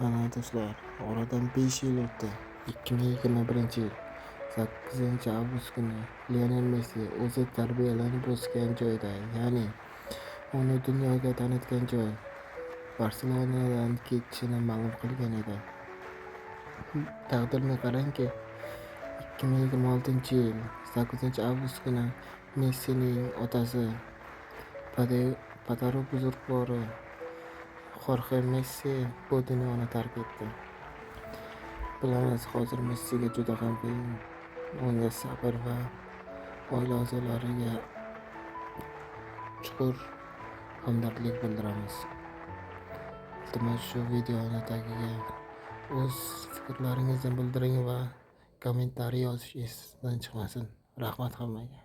Ana do'stlar, oradan 5 yil o'tdi. 2021-yil 8 avgust kuni Lionel Messi o'zi tarbiyalanib o'sgan joyda, ya'ni uni dunyoga tanitgan joy, Barselonadan ketishini ma'lum qilgan edi. Taqdirni qarangki, 2026-yil 8-avgust kuni Messining otasi Padaro buzrukvori Jorge Messi bu dunyoni tark etdi. Bilamiz, hozir Messiga juda ham qiyin. Unga sabr va oila a'zolariga chuqur hamdardlik bildiramiz. Iltimos, shu videoni tagiga o'z fikrlaringizni bildiring va kommentariy yozish esingizdan chiqmasin. Rahmat hammaga.